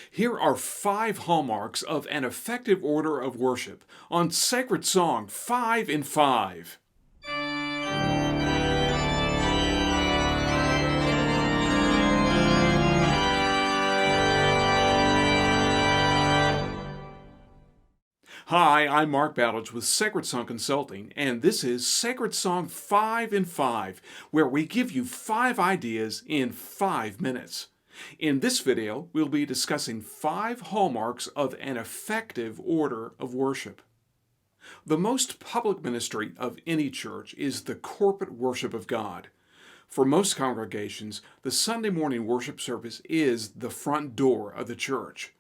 Here are 5 hallmarks of an effective order of worship on Sacred Song 5 in 5. Hi, I'm Mark Ballage with Sacred Song Consulting, and this is Sacred Song 5 in 5, where we give you 5 ideas in 5 minutes. In this video, we'll be discussing 5 hallmarks of an effective order of worship. The most public ministry of any church is the corporate worship of God. For most congregations, the Sunday morning worship service is the front door of the church.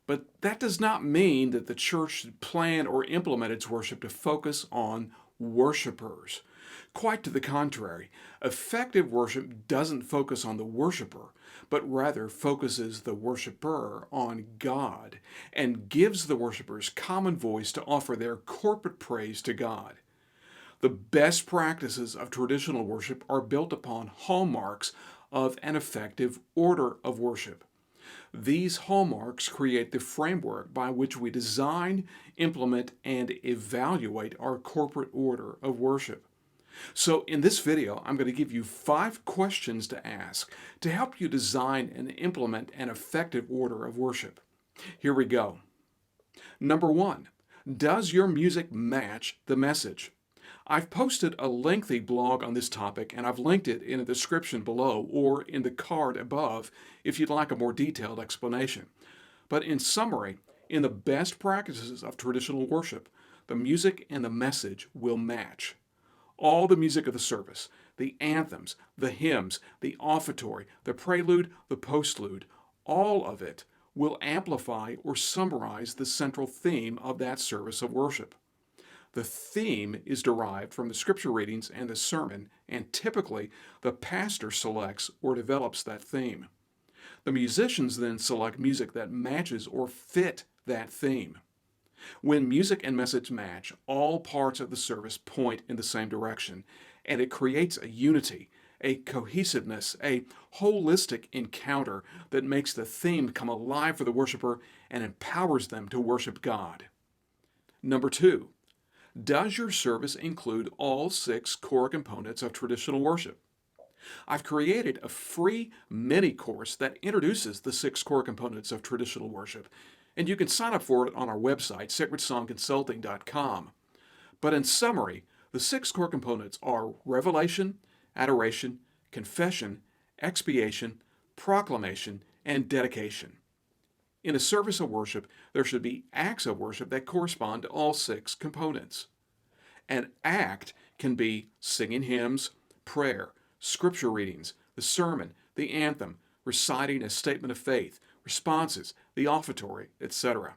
But that does not mean that the church should plan or implement its worship to focus on worshipers. Quite to the contrary, effective worship doesn't focus on the worshiper, but rather focuses the worshiper on God and gives the worshipers common voice to offer their corporate praise to God. The best practices of traditional worship are built upon hallmarks of an effective order of worship. These hallmarks create the framework by which we design, implement, and evaluate our corporate order of worship. So in this video, I'm going to give you 5 questions to ask to help you design and implement an effective order of worship. Here we go. Number 1, does your music match the message? I've posted a lengthy blog on this topic, and I've linked it in the description below or in the card above if you'd like a more detailed explanation. But in summary, in the best practices of traditional worship, the music and the message will match. All the music of the service, the anthems, the hymns, the offertory, the prelude, the postlude, all of it will amplify or summarize the central theme of that service of worship. The theme is derived from the scripture readings and the sermon, and typically the pastor selects or develops that theme. The musicians then select music that matches or fit that theme. When music and message match, all parts of the service point in the same direction, and it creates a unity, a cohesiveness, a holistic encounter that makes the theme come alive for the worshiper and empowers them to worship God. Number 2, does your service include all 6 core components of traditional worship? I've created a free mini course that introduces the 6 core components of traditional worship, and you can sign up for it on our website, sacredsongconsulting.com. But in summary, the 6 core components are revelation, adoration, confession, expiation, proclamation, and dedication. In a service of worship, there should be acts of worship that correspond to all 6 components. An act can be singing hymns, prayer, scripture readings, the sermon, the anthem, reciting a statement of faith, responses, the offertory, etc.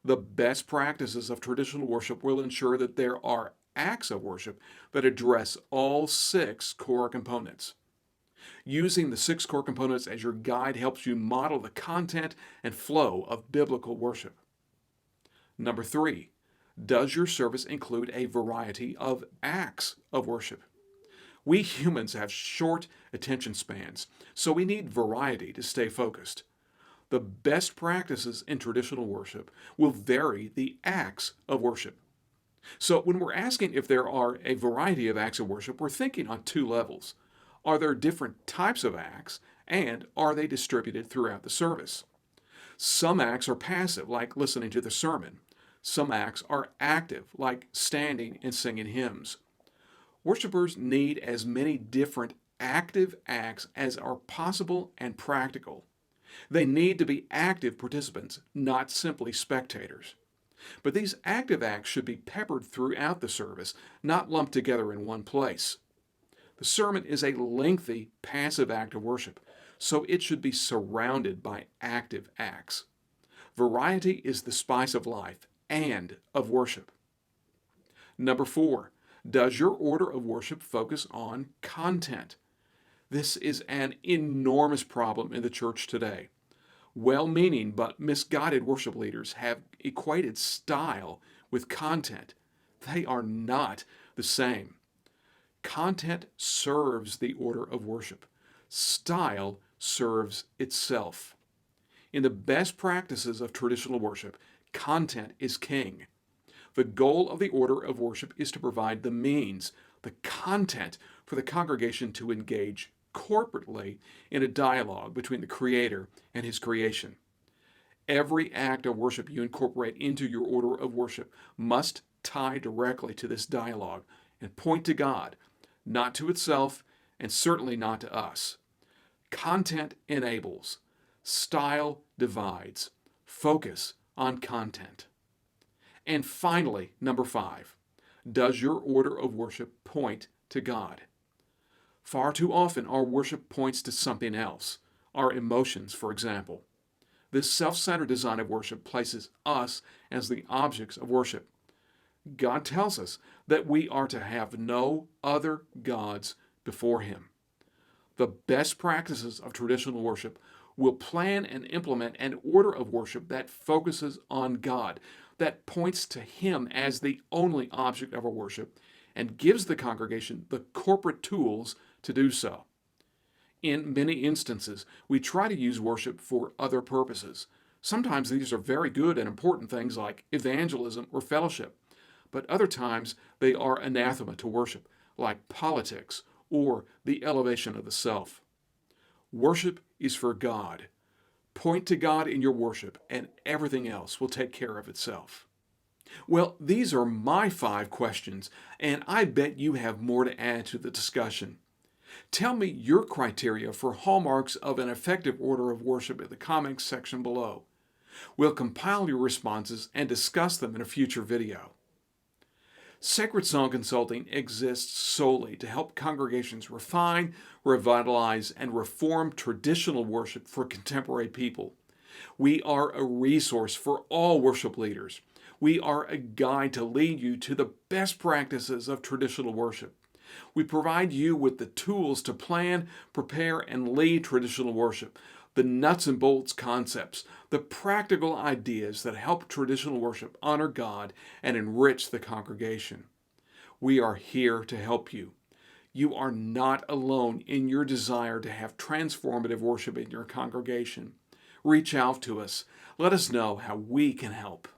The best practices of traditional worship will ensure that there are acts of worship that address all 6 core components. Using the 6 core components as your guide helps you model the content and flow of biblical worship. Number 3, does your service include a variety of acts of worship? We humans have short attention spans, so we need variety to stay focused. The best practices in traditional worship will vary the acts of worship. So when we're asking if there are a variety of acts of worship, we're thinking on 2 levels. Are there different types of acts, and are they distributed throughout the service? Some acts are passive, like listening to the sermon. Some acts are active, like standing and singing hymns. Worshipers need as many different active acts as are possible and practical. They need to be active participants, not simply spectators. But these active acts should be peppered throughout the service, not lumped together in one place. The sermon is a lengthy, passive act of worship, so it should be surrounded by active acts. Variety is the spice of life and of worship. Number 4, does your order of worship focus on content? This is an enormous problem in the church today. Well-meaning but misguided worship leaders have equated style with content. They are not the same. Content serves the order of worship. Style serves itself. In the best practices of traditional worship, content is king. The goal of the order of worship is to provide the means, the content for the congregation to engage corporately in a dialogue between the Creator and His creation. Every act of worship you incorporate into your order of worship must tie directly to this dialogue and point to God, not to itself, and certainly not to us. Content enables. Style divides. Focus on content. And finally, number 5, does your order of worship point to God? Far too often our worship points to something else, our emotions, for example. This self-centered design of worship places us as the objects of worship. God tells us that we are to have no other gods before Him. The best practices of traditional worship will plan and implement an order of worship that focuses on God, that points to Him as the only object of our worship, and gives the congregation the corporate tools to do so. In many instances, we try to use worship for other purposes. Sometimes these are very good and important things like evangelism or fellowship, but other times they are anathema to worship, like politics or the elevation of the self. Worship is for God. Point to God in your worship, and everything else will take care of itself. Well, these are my 5 questions, and I bet you have more to add to the discussion. Tell me your criteria for hallmarks of an effective order of worship in the comments section below. We'll compile your responses and discuss them in a future video. Sacred Song Consulting exists solely to help congregations refine, revitalize, and reform traditional worship for contemporary people. We are a resource for all worship leaders. We are a guide to lead you to the best practices of traditional worship. We provide you with the tools to plan, prepare, and lead traditional worship, the nuts and bolts concepts, the practical ideas that help traditional worship honor God and enrich the congregation. We are here to help you. You are not alone in your desire to have transformative worship in your congregation. Reach out to us. Let us know how we can help.